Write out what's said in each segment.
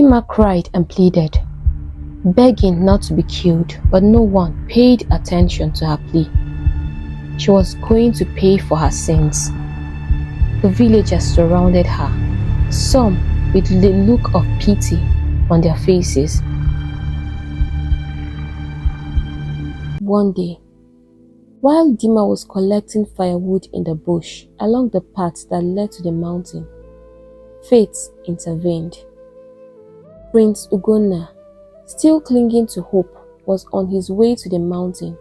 Dinmma cried and pleaded, begging not to be killed, but no one paid attention to her plea. She was going to pay for her sins. The villagers surrounded her, some with the look of pity on their faces. One day, while Dinmma was collecting firewood in the bush along the path that led to the mountain, fate intervened. Prince Ugona, still clinging to hope, was on his way to the mountain,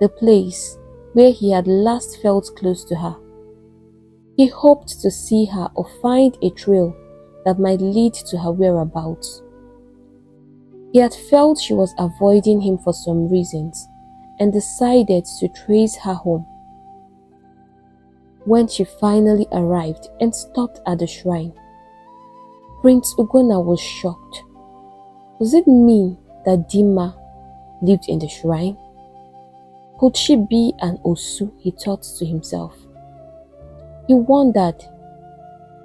the place where he had last felt close to her. He hoped to see her or find a trail that might lead to her whereabouts. He had felt she was avoiding him for some reasons and decided to trace her home. When she finally arrived and stopped at the shrine, Prince Ugona was shocked. Does it mean that Dinmma lived in the shrine? Could she be an Osu, he thought to himself. He wondered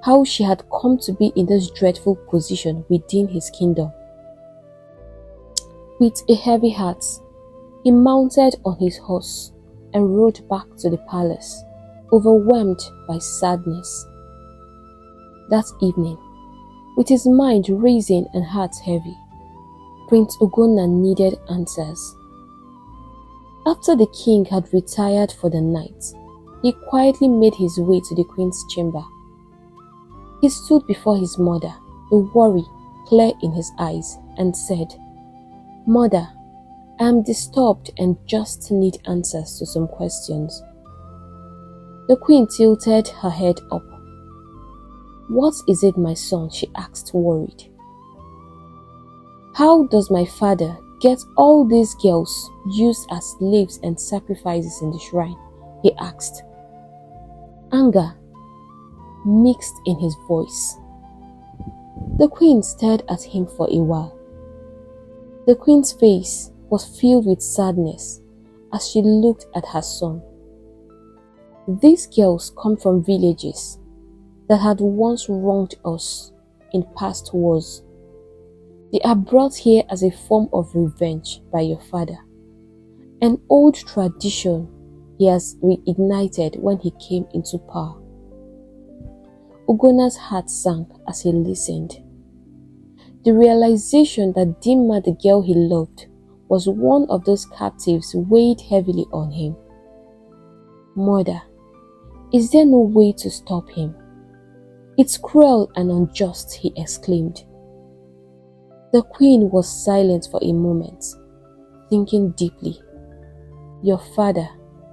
how she had come to be in this dreadful position within his kingdom. With a heavy heart, he mounted on his horse and rode back to the palace, overwhelmed by sadness. That evening, with his mind racing and heart heavy, Prince Ugona needed answers. After the king had retired for the night, he quietly made his way to the queen's chamber. He stood before his mother, the worry clear in his eyes, and said, "Mother, I am disturbed and just need answers to some questions." The queen tilted her head up. "What is it, my son?" she asked, worried. "How does my father get all these girls used as slaves and sacrifices in the shrine?" he asked. Anger mixed in his voice. The queen stared at him for a while. The queen's face was filled with sadness as she looked at her son. "These girls come from villages that had once wronged us in past wars. They are brought here as a form of revenge by your father, an old tradition he has reignited when he came into power." Ugona's heart sank as he listened. The realization that Dinmma, the girl he loved, was one of those captives weighed heavily on him. "Mother, is there no way to stop him? It's cruel and unjust," he exclaimed. The queen was silent for a moment, thinking deeply. "Your father,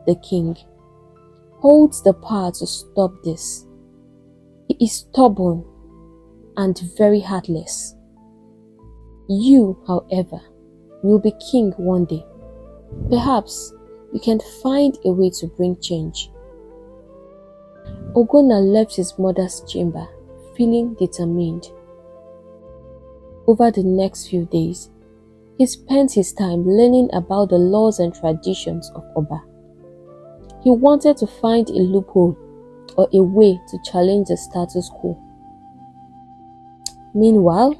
the king, holds the power to stop this. He is stubborn and very heartless. You, however, will be king one day. Perhaps you can find a way to bring change." Ugona left his mother's chamber, feeling determined. Over the next few days, he spent his time learning about the laws and traditions of Agba. He wanted to find a loophole or a way to challenge the status quo. Meanwhile,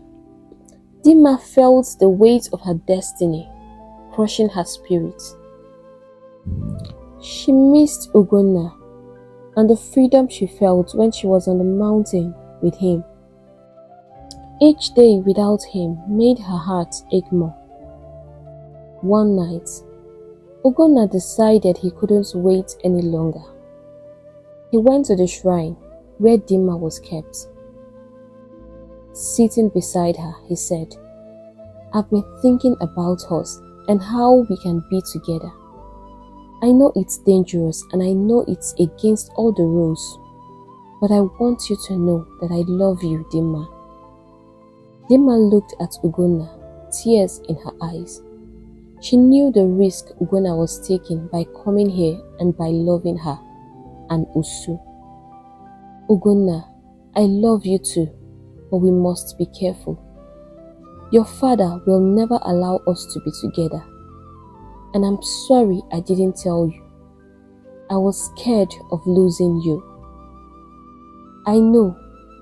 Dinmma felt the weight of her destiny crushing her spirit. She missed Ugona and the freedom she felt when she was on the mountain with him. Each day without him made her heart ache more. One night, Ugona decided he couldn't wait any longer. He went to the shrine where Dinmma was kept. Sitting beside her, he said, "I've been thinking about us and how we can be together. I know it's dangerous and I know it's against all the rules, but I want you to know that I love you, Dinmma." Dinmma looked at Ugona, tears in her eyes. She knew the risk Ugona was taking by coming here and by loving her, an Osu. "Ugona, I love you too, but we must be careful. Your father will never allow us to be together. And I'm sorry I didn't tell you. I was scared of losing you." "I know,"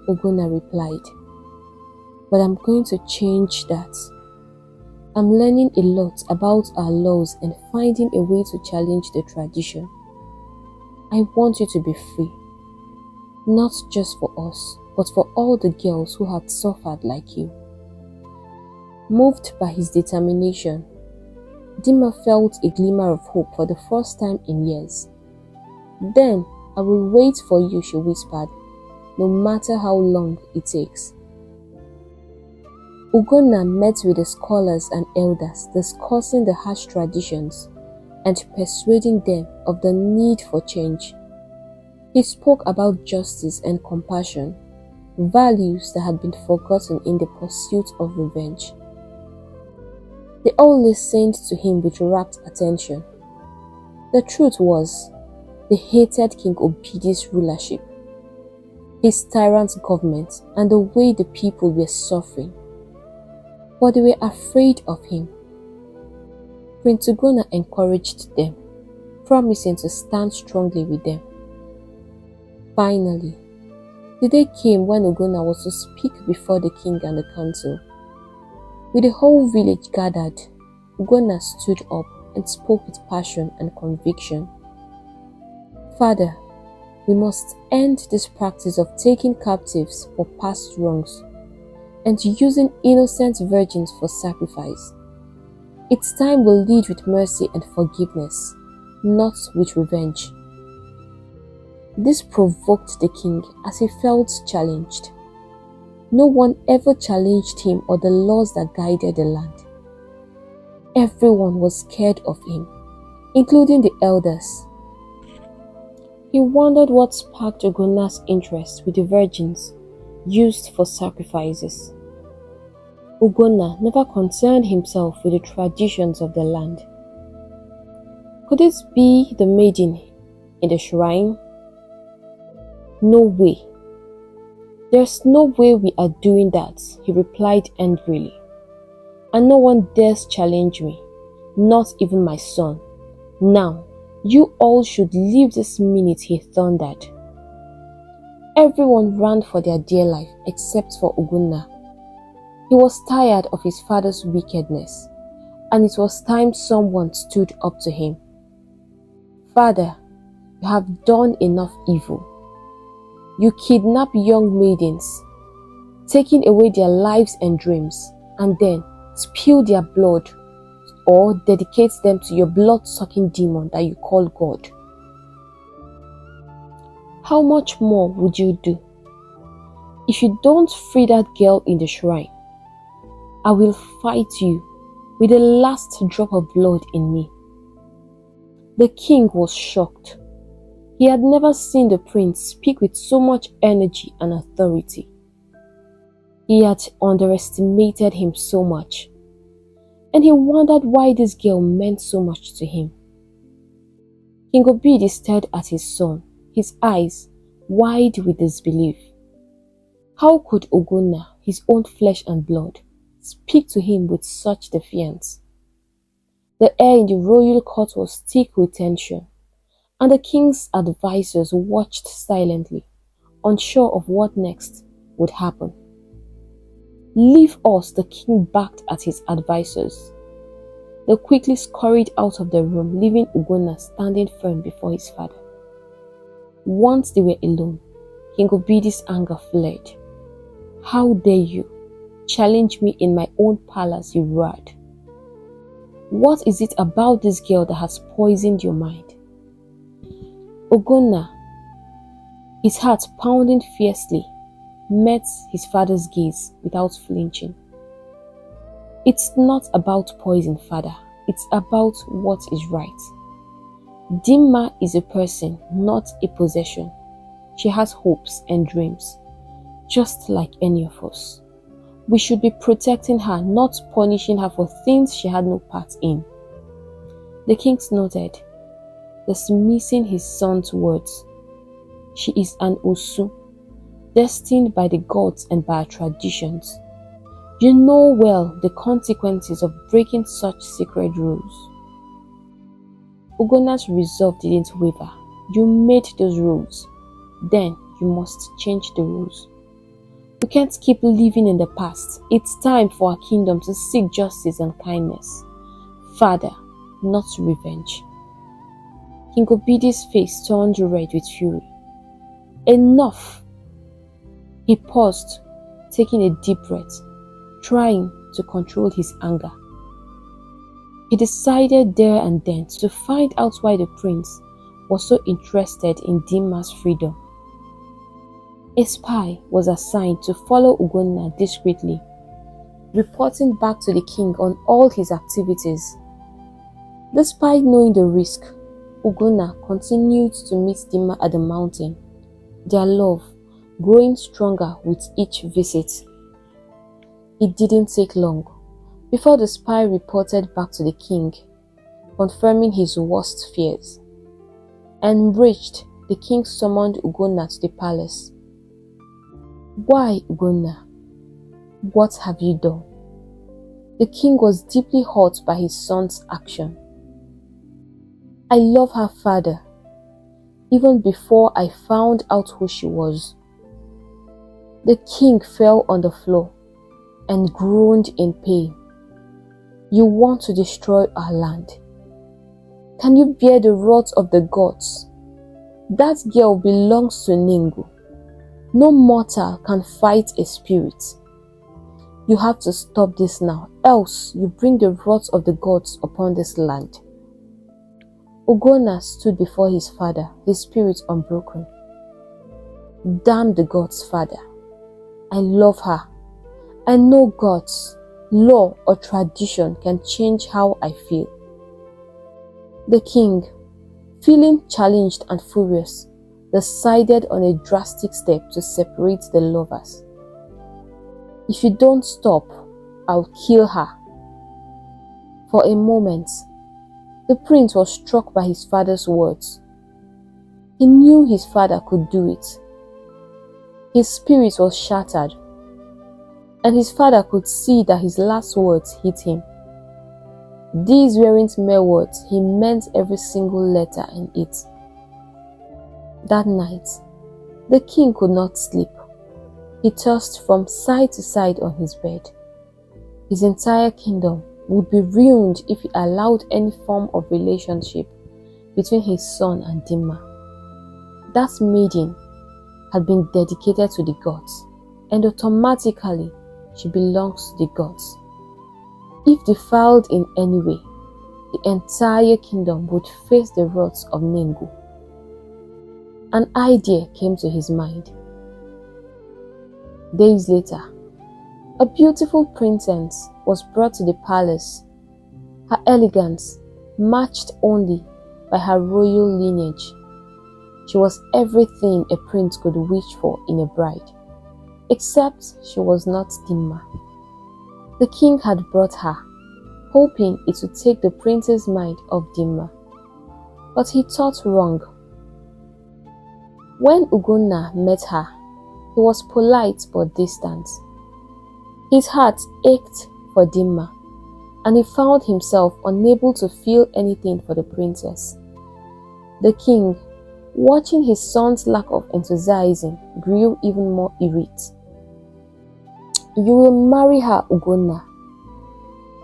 Ugona replied. but I'm going to change that. I'm learning a lot about our laws and finding a way to challenge the tradition. I want you to be free, not just for us, but for all the girls who had suffered like you." Moved by his determination, Dinmma felt a glimmer of hope for the first time in years. "Then I will wait for you," she whispered, "no matter how long it takes." Ugona met with the scholars and elders, discussing the harsh traditions and persuading them of the need for change. He spoke about justice and compassion, values that had been forgotten in the pursuit of revenge. They all listened to him with rapt attention. The truth was, they hated King Obidi's rulership, his tyrant government, and the way the people were suffering. But they were afraid of him. Prince Ugona encouraged them, promising to stand strongly with them. Finally, the day came when Ugona was to speak before the king and the council. With the whole village gathered, Ugona stood up and spoke with passion and conviction. "Father, we must end this practice of taking captives for past wrongs and using innocent virgins for sacrifice. It's time we lead with mercy and forgiveness, not with revenge." This provoked the king as he felt challenged. No one ever challenged him or the laws that guided the land. Everyone was scared of him, including the elders. He wondered what sparked Ugona's interest with the virgins used for sacrifices. Ugona never concerned himself with the traditions of the land. Could it be the maiden in the shrine? No way. "There's no way we are doing that," he replied angrily. "And no one dares challenge me, not even my son. Now, you all should leave this minute," he thundered. Everyone ran for their dear life except for Ugona. He was tired of his father's wickedness, and it was time someone stood up to him. "Father, you have done enough evil. You kidnap young maidens, taking away their lives and dreams, and then spill their blood or dedicate them to your blood-sucking demon that you call God. How much more would you do? If you don't free that girl in the shrine, I will fight you with the last drop of blood in me." The king was shocked. He had never seen the prince speak with so much energy and authority. He had underestimated him so much, and he wondered why this girl meant so much to him. King Obidi stared at his son, his eyes wide with disbelief. How could Ugona, his own flesh and blood, speak to him with such defiance? The air in the royal court was thick with tension, and the king's advisors watched silently, unsure of what next would happen. "Leave us," the king barked at his advisors. They quickly scurried out of the room, leaving Ugona standing firm before his father. Once they were alone, King Obidi's anger fled. "How dare you challenge me in my own palace," he roared. "What is it about this girl that has poisoned your mind?" Ugona, his heart pounding fiercely, met his father's gaze without flinching. "It's not about poison, father. It's about what is right. Dinmma is a person, not a possession. She has hopes and dreams, just like any of us. We should be protecting her, not punishing her for things she had no part in." The king nodded, dismissing his son's words. "She is an Osu, destined by the gods and by our traditions. You know well the consequences of breaking such sacred rules." Ugona's resolve didn't waver. "You made those rules. Then you must change the rules. We can't keep living in the past. It's time for our kingdom to seek justice and kindness. Father, not revenge. King Obidi's face turned red with fury. Enough! He paused, taking a deep breath, trying to control his anger. He decided there and then to find out why the prince was so interested in Dinmma's freedom. A spy was assigned to follow Ugona discreetly, reporting back to the king on all his activities. Despite knowing the risk, Ugona continued to meet Dinmma at the mountain, their love growing stronger with each visit. It didn't take long before the spy reported back to the king, confirming his worst fears. Enraged, the king summoned Ugona to the palace. Why, Ugona? What have you done? The king was deeply hurt by his son's action. I love her, father, even before I found out who she was. The king fell on the floor and groaned in pain. You want to destroy our land. Can you bear the wrath of the gods? That girl belongs to Ningu. No mortal can fight a spirit. You have to stop this now, else you bring the wrath of the gods upon this land. Ugona stood before his father, his spirit unbroken. Damn the gods, father. I love her. I know gods, law or tradition can change how I feel. The king, feeling challenged and furious, decided on a drastic step to separate the lovers. If you don't stop, I'll kill her. For a moment, the prince was struck by his father's words. He knew his father could do it. His spirit was shattered, and his father could see that his last words hit him. These weren't mere words, he meant every single letter in it. That night, the king could not sleep. He tossed from side to side on his bed. His entire kingdom would be ruined if he allowed any form of relationship between his son and Dinmma. That maiden had been dedicated to the gods, and automatically she belongs to the gods. If defiled in any way, the entire kingdom would face the wrath of Ningu. An idea came to his mind. Days later, a beautiful princess was brought to the palace. Her elegance matched only by her royal lineage. She was everything a prince could wish for in a bride, except she was not Dinmma. The king had brought her, hoping it would take the prince's mind off Dinmma, but he thought wrong. When Ugona met her, he was polite but distant. His heart ached for Dinmma, and he found himself unable to feel anything for the princess. The king, watching his son's lack of enthusiasm, grew even more irate. You will marry her, Ugona,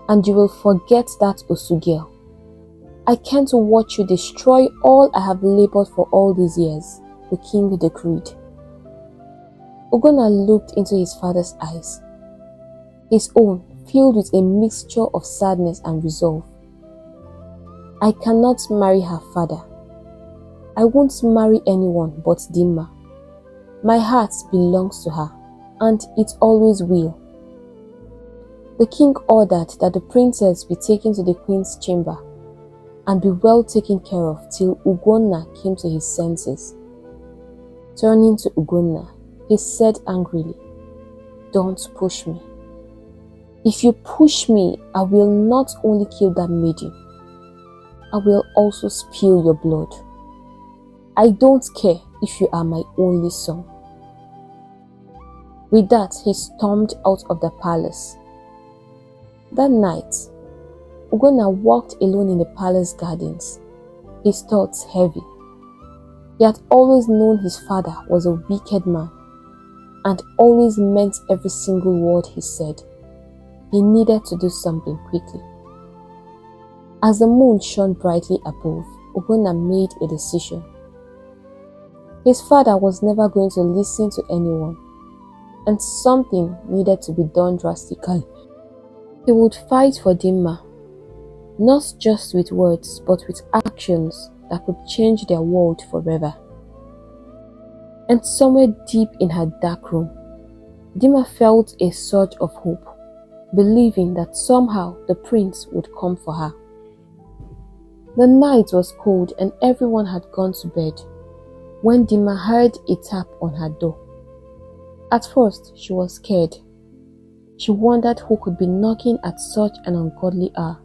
and you will forget that Osu girl. I can't watch you destroy all I have labored for all these years, the king decreed. Ugona looked into his father's eyes, his own filled with a mixture of sadness and resolve. I cannot marry her, father. I won't marry anyone but Dinmma. My heart belongs to her, and it always will. The king ordered that the princess be taken to the queen's chamber and be well taken care of till Ugona came to his senses. Turning to Ugona, he said angrily, "Don't push me. If you push me, I will not only kill that maiden, I will also spill your blood. I don't care if you are my only son." With that, he stormed out of the palace. That night, Ugona walked alone in the palace gardens, his thoughts heavy. He had always known his father was a wicked man, and always meant every single word he said. He needed to do something quickly. As the moon shone brightly above, Ugona made a decision. His father was never going to listen to anyone, and something needed to be done drastically. He would fight for Dinmma, not just with words, but with actions that could change their world forever. And somewhere deep in her dark room, Dinmma felt a surge of hope, believing that somehow the prince would come for her. The night was cold and everyone had gone to bed when Dinmma heard a tap on her door. At first, she was scared. She wondered who could be knocking at such an ungodly hour.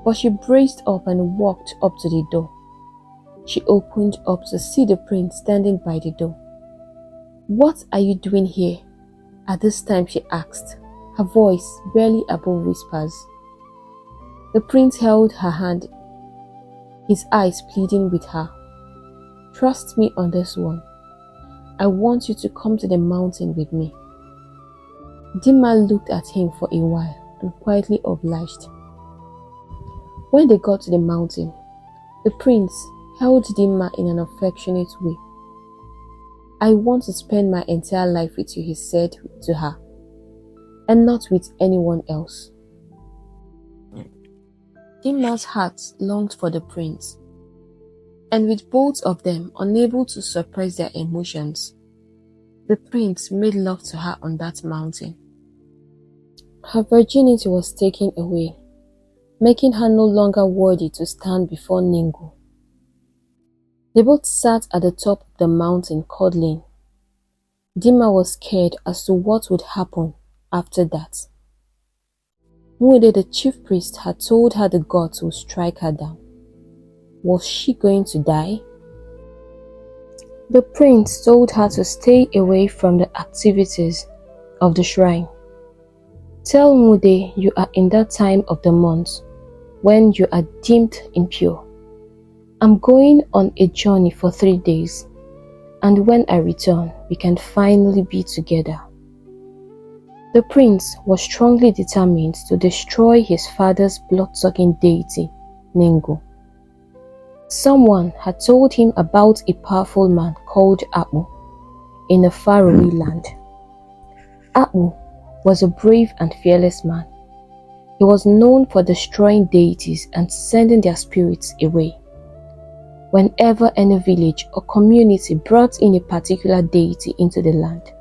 But she braced up and walked up to the door. She opened up to see the prince standing by the door. "What are you doing here?" At this time she asked, her voice barely above whispers. The prince held her hand, his eyes pleading with her. "Trust me on this one. I want you to come to the mountain with me." Dinmma looked at him for a while and quietly obliged. When they got to the mountain, the prince held Dinmma in an affectionate way. "I want to spend my entire life with you," he said to her, "and not with anyone else." Dinmma's heart longed for the prince, and with both of them unable to suppress their emotions, the prince made love to her on that mountain. Her virginity was taken away, making her no longer worthy to stand before Ningo. They both sat at the top of the mountain cuddling. Dinmma was scared as to what would happen after that. Mude, the chief priest, had told her the gods would strike her down. Was she going to die? The prince told her to stay away from the activities of the shrine. "Tell Mude you are in that time of the month when you are deemed impure. I'm going on a journey for 3 days, and when I return, we can finally be together." The prince was strongly determined to destroy his father's blood-sucking deity, Ningo. Someone had told him about a powerful man called Abu in a faraway land. Abu was a brave and fearless man. He was known for destroying deities and sending their spirits away. Whenever any village or community brought in a particular deity into the land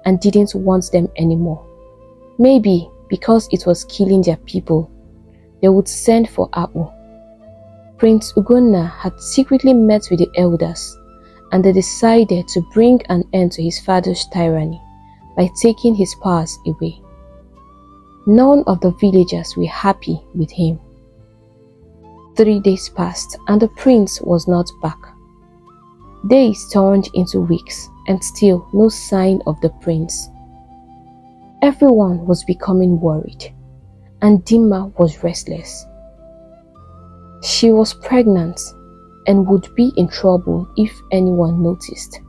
and didn't want them anymore, maybe because it was killing their people, they would send for Abu. Prince Ugona had secretly met with the elders, and they decided to bring an end to his father's tyranny by taking his powers away. None of the villagers were happy with him. 3 days passed and the prince was not back. Days turned into weeks and still no sign of the prince. Everyone was becoming worried, and Dinmma was restless. She was pregnant and would be in trouble if anyone noticed.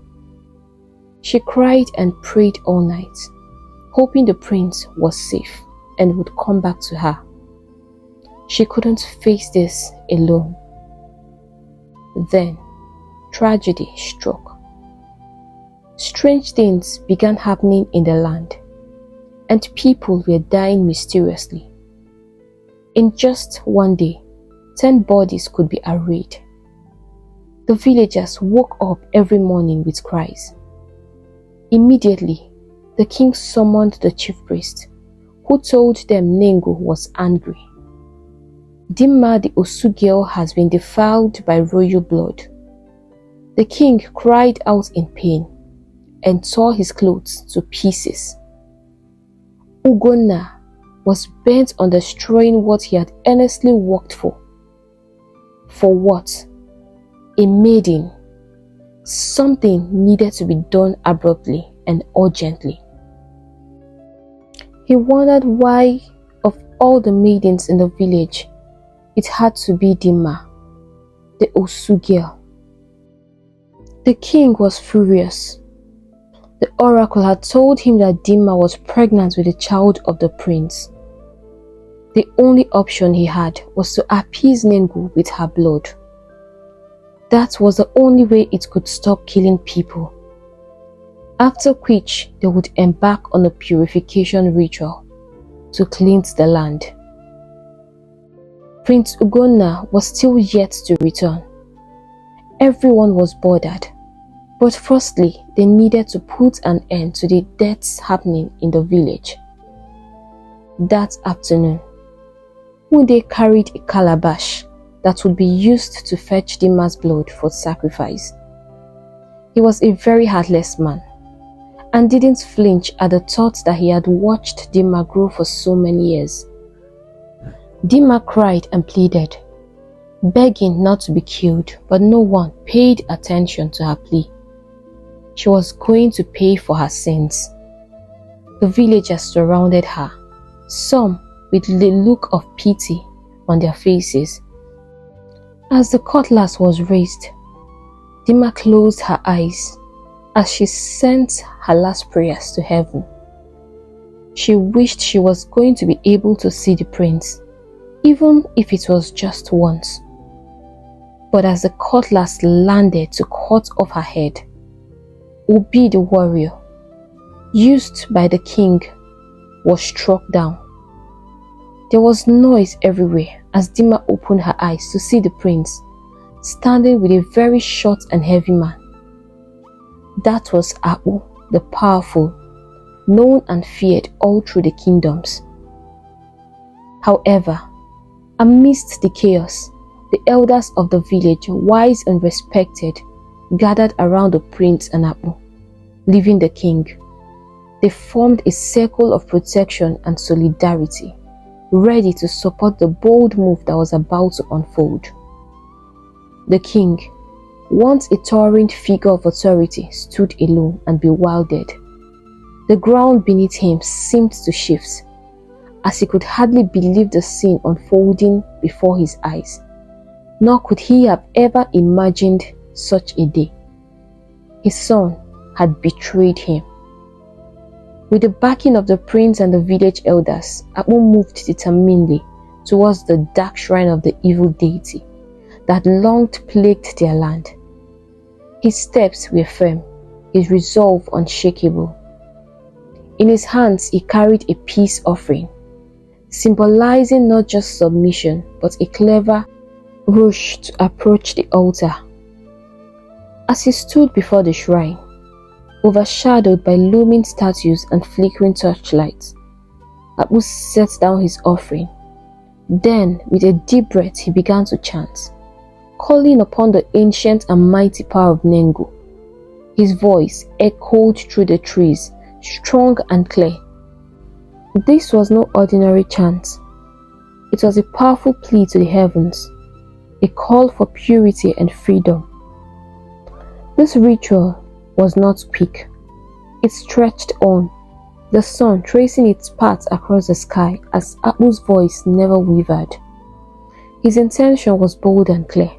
She cried and prayed all night, hoping the prince was safe and would come back to her. She couldn't face this alone. Then, tragedy struck. Strange things began happening in the land, and people were dying mysteriously. In just one day, 10 bodies could be arrayed. The villagers woke up every morning with cries. Immediately, the king summoned the chief priest, who told them Ningo was angry. Dinmma the Osu girl has been defiled by royal blood. The king cried out in pain and tore his clothes to pieces. Ugona was bent on destroying what he had earnestly worked for. For what? A maiden. Something needed to be done abruptly and urgently. He wondered why, of all the maidens in the village, it had to be Dinmma, the Osu girl. The king was furious. The oracle had told him that Dinmma was pregnant with a child of the prince. The only option he had was to appease Nengu with her blood. That was the only way it could stop killing people. After which they would embark on a purification ritual to cleanse the land. Prince Ugona was still yet to return. Everyone was bothered, but firstly they needed to put an end to the deaths happening in the village. That afternoon, Wunde carried a calabash that would be used to fetch Dinmma's blood for sacrifice. He was a very heartless man, and didn't flinch at the thought that he had watched Dinmma grow for so many years. Dinmma cried and pleaded, begging not to be killed, but no one paid attention to her plea. She was going to pay for her sins. The villagers surrounded her, some with the look of pity on their faces. As the cutlass was raised, Dinmma closed her eyes as she sent her last prayers to heaven. She wished she was going to be able to see the prince, even if it was just once. But as the cutlass landed to cut off her head, Obi the warrior, used by the king, was struck down. There was noise everywhere as Dinmma opened her eyes to see the prince, standing with a very short and heavy man. That was Agba, the powerful, known and feared all through the kingdoms. However, amidst the chaos, the elders of the village, wise and respected, gathered around the prince and Agba, leaving the king. They formed a circle of protection and solidarity, ready to support the bold move that was about to unfold. The king, once a towering figure of authority, stood alone and bewildered. The ground beneath him seemed to shift, as he could hardly believe the scene unfolding before his eyes. Nor could he have ever imagined such a day. His son had betrayed him. With the backing of the prince and the village elders, Agba moved determinedly towards the dark shrine of the evil deity that long plagued their land. His steps were firm, his resolve unshakable. In his hands he carried a peace offering, symbolizing not just submission but a clever rush to approach the altar. As he stood before the shrine, overshadowed by looming statues and flickering torchlights, Agba set down his offering. Then, with a deep breath, he began to chant, calling upon the ancient and mighty power of Nengu. His voice echoed through the trees, strong and clear. This was no ordinary chant. It was a powerful plea to the heavens, a call for purity and freedom. This ritual was not quick. It stretched on, the sun tracing its path across the sky as Agba's voice never wavered. His intention was bold and clear,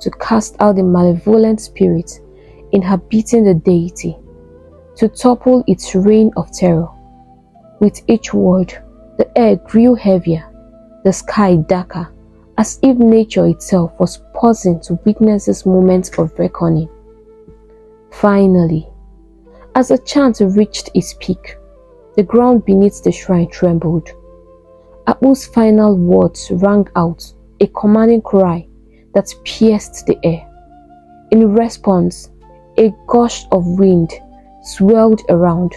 to cast out the malevolent spirit inhabiting the deity, to topple its reign of terror. With each word, the air grew heavier, the sky darker, as if nature itself was pausing to witness this moment of reckoning. Finally, as the chant reached its peak, the ground beneath the shrine trembled. Agba's final words rang out, a commanding cry that pierced the air. In response, a gush of wind swirled around,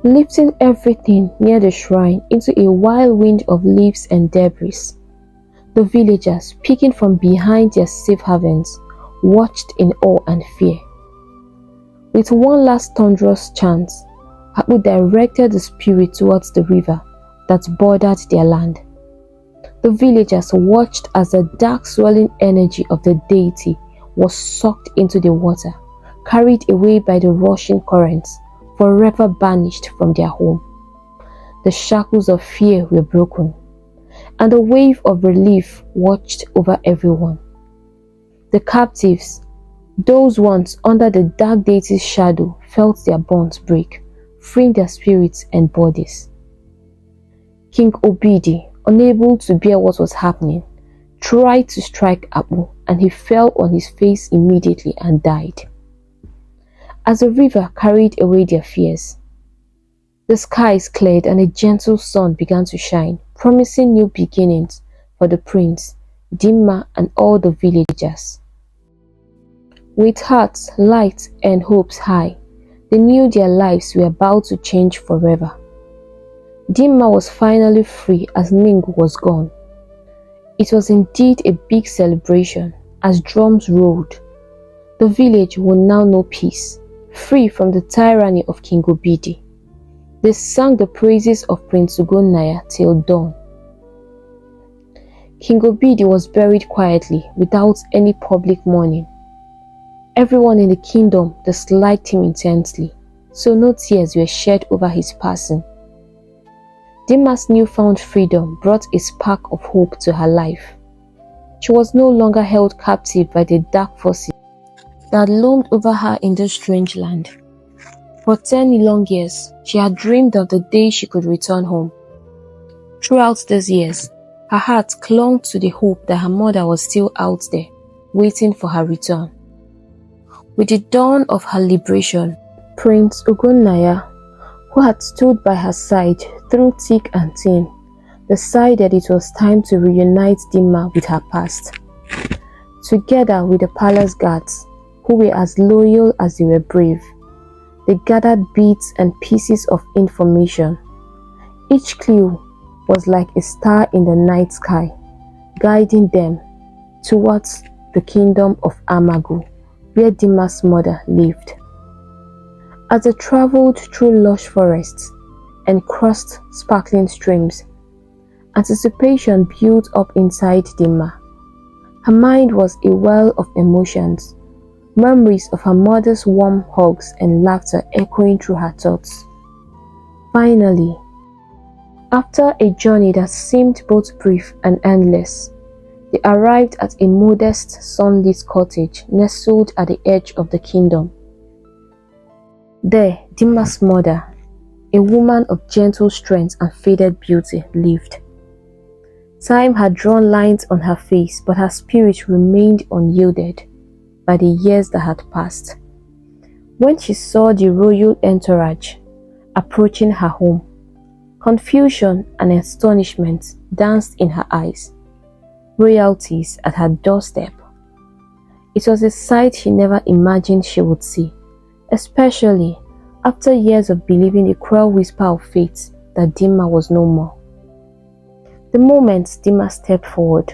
lifting everything near the shrine into a whirlwind of leaves and debris. The villagers, peeking from behind their safe havens, watched in awe and fear. With one last thunderous chant, Agba directed the spirit towards the river that bordered their land. The villagers watched as the dark swirling energy of the deity was sucked into the water, carried away by the rushing currents, forever banished from their home. The shackles of fear were broken, and a wave of relief watched over everyone. The captives, Those ones under the dark deity's shadow felt their bonds break, freeing their spirits and bodies. King Obidi, unable to bear what was happening, tried to strike Abu, and he fell on his face immediately and died. As the river carried away their fears, the skies cleared and a gentle sun began to shine, promising new beginnings for the prince, Dinmma, and all the villagers. With hearts light and hopes high, they knew their lives were about to change forever. Dinmma was finally free as Ning was gone. It was indeed a big celebration as drums rolled. The village would now know peace, free from the tyranny of King Obidi. They sang the praises of Prince Ugona till dawn. King Obidi was buried quietly without any public mourning. Everyone in the kingdom disliked him intensely, so no tears were shed over his passing. Dinmma's newfound freedom brought a spark of hope to her life. She was no longer held captive by the dark forces that loomed over her in this strange land. For 10 long years, she had dreamed of the day she could return home. Throughout these years, her heart clung to the hope that her mother was still out there, waiting for her return. With the dawn of her liberation, Prince Ugona, who had stood by her side through thick and thin, decided it was time to reunite Dinmma with her past. Together with the palace guards, who were as loyal as they were brave, they gathered bits and pieces of information. Each clue was like a star in the night sky, guiding them towards the kingdom of Amagu, where Dinmma's mother lived. As they traveled through lush forests and crossed sparkling streams, anticipation built up inside Dinmma. Her mind was a well of emotions, memories of her mother's warm hugs and laughter echoing through her thoughts. Finally, after a journey that seemed both brief and endless, they arrived at a modest, sunlit cottage nestled at the edge of the kingdom. There, Dinmma's mother, a woman of gentle strength and faded beauty, lived. Time had drawn lines on her face, but her spirit remained unyielded by the years that had passed. When she saw the royal entourage approaching her home, confusion and astonishment danced in her eyes. Royalties at her doorstep. It was a sight she never imagined she would see, especially after years of believing the cruel whisper of fate that Dinmma was no more. The moment Dinmma stepped forward,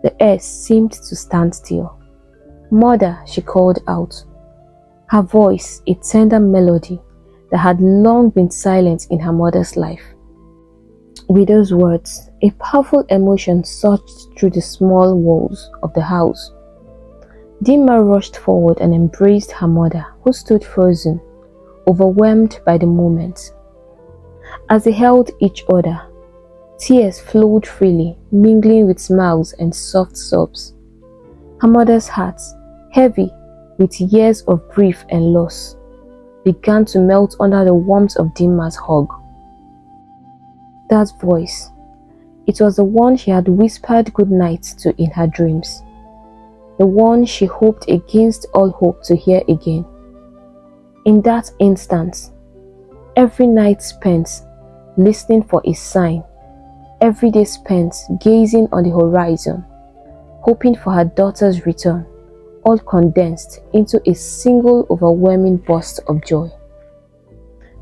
the earth seemed to stand still. "Mother," she called out, her voice a tender melody that had long been silent in her mother's life. With those words, a powerful emotion surged through the small walls of the house. Dinmma rushed forward and embraced her mother, who stood frozen, overwhelmed by the moment. As they held each other, tears flowed freely, mingling with smiles and soft sobs. Her mother's heart, heavy with years of grief and loss, began to melt under the warmth of Dinmma's hug. That voice, it was the one she had whispered good night to in her dreams, the one she hoped against all hope to hear again. In that instant, every night spent listening for a sign, every day spent gazing on the horizon, hoping for her daughter's return, all condensed into a single overwhelming burst of joy.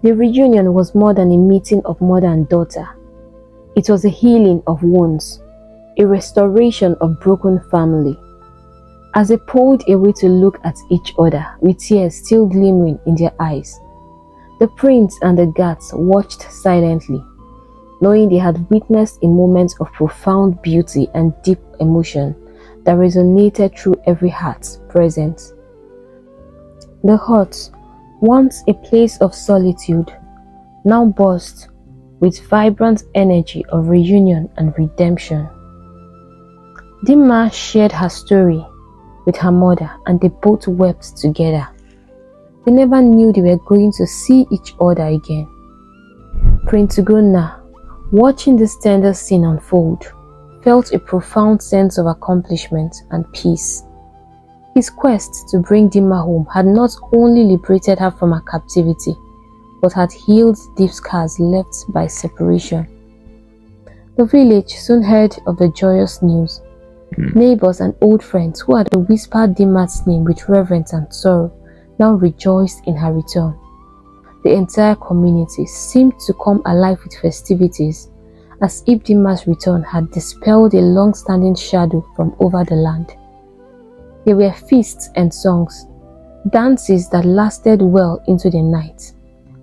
The reunion was more than a meeting of mother and daughter. It was a healing of wounds, a restoration of broken family. As they pulled away to look at each other, with tears still glimmering in their eyes, the prince and the guards watched silently, knowing they had witnessed a moment of profound beauty and deep emotion that resonated through every heart present. The hut, once a place of solitude, now buzzed with vibrant energy of reunion and redemption. Dinmma shared her story, with her mother, and they both wept together. They never knew they were going to see each other again. Prince Ugona, watching this tender scene unfold, felt a profound sense of accomplishment and peace. His quest to bring Dinmma home had not only liberated her from her captivity, but had healed deep scars left by separation. The village soon heard of the joyous news. Neighbors and old friends who had whispered Dinmma's name with reverence and sorrow now rejoiced in her return. The entire community seemed to come alive with festivities, as if Dinmma's return had dispelled a long-standing shadow from over the land. There were feasts and songs, dances that lasted well into the night,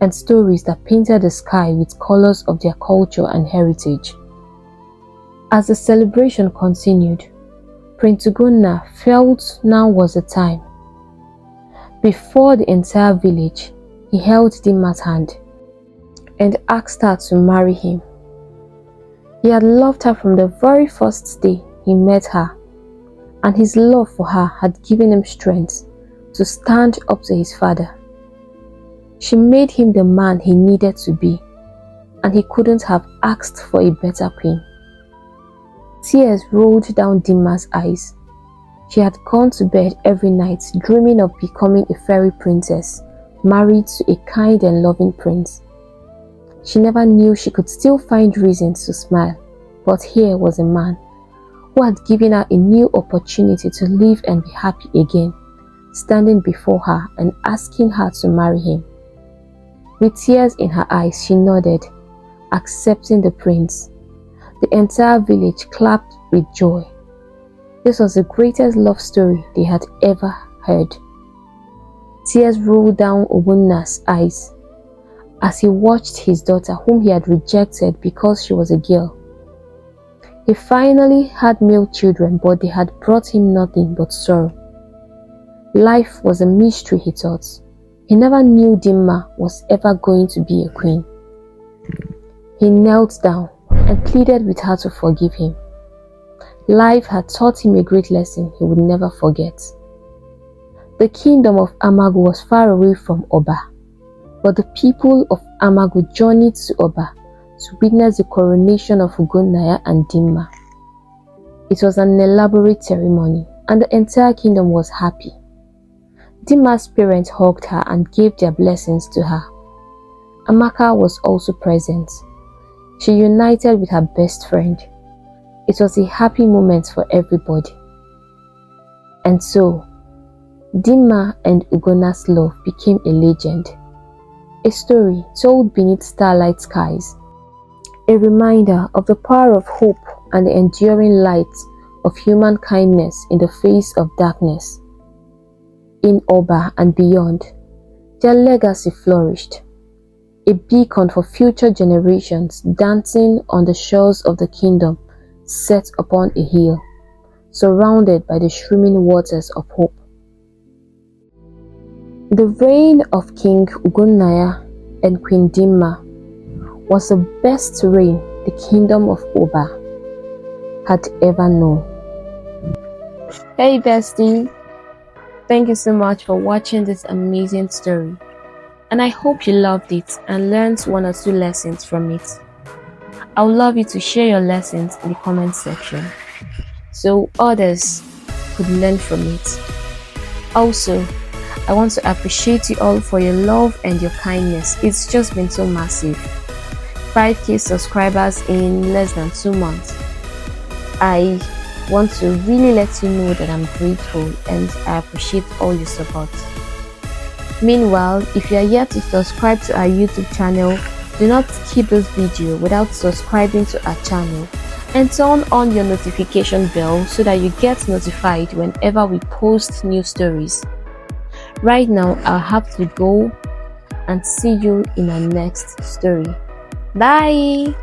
and stories that painted the sky with colors of their culture and heritage. As the celebration continued, Prince Ugona felt now was the time. Before the entire village, he held Dinmma's hand and asked her to marry him. He had loved her from the very first day he met her, and his love for her had given him strength to stand up to his father. She made him the man he needed to be, and he couldn't have asked for a better queen. Tears rolled down Dinmma's eyes. She had gone to bed every night dreaming of becoming a fairy princess, married to a kind and loving prince. She never knew she could still find reasons to smile, but here was a man who had given her a new opportunity to live and be happy again, standing before her and asking her to marry him. With tears in her eyes, she nodded, accepting the prince. The entire village clapped with joy. This was the greatest love story they had ever heard. Tears rolled down Ugona's eyes as he watched his daughter, whom he had rejected because she was a girl. He finally had male children, but they had brought him nothing but sorrow. Life was a mystery, he thought. He never knew Dinmma was ever going to be a queen. He knelt down and pleaded with her to forgive him. Life had taught him a great lesson he would never forget. The kingdom of Amagu was far away from Oba, but the people of Amagu journeyed to Oba to witness the coronation of Ugona and Dinmma. It was an elaborate ceremony, and the entire kingdom was happy. Dinmma's parents hugged her and gave their blessings to her. Amaka was also present. She united with her best friend. It was a happy moment for everybody. And so, Dinmma and Ugona's love became a legend, a story told beneath starlight skies, a reminder of the power of hope and the enduring light of human kindness in the face of darkness. In Oba and beyond, their legacy flourished, a beacon for future generations dancing on the shores of the kingdom set upon a hill, surrounded by the streaming waters of hope. The reign of King Ugona and Queen Dinmma was the best reign the kingdom of Oba had ever known. Hey bestie, thank you so much for watching this amazing story, and I hope you loved it and learned one or two lessons from it. I would love you to share your lessons in the comment section so others could learn from it. Also, I want to appreciate you all for your love and your kindness. It's just been so massive. 5K subscribers in less than 2 months. I want to really let you know that I'm grateful and I appreciate all your support. Meanwhile, if you are yet to subscribe to our YouTube channel, do not skip this video without subscribing to our channel and turn on your notification bell so that you get notified whenever we post new stories. Right now, I'll have to go and see you in our next story. Bye!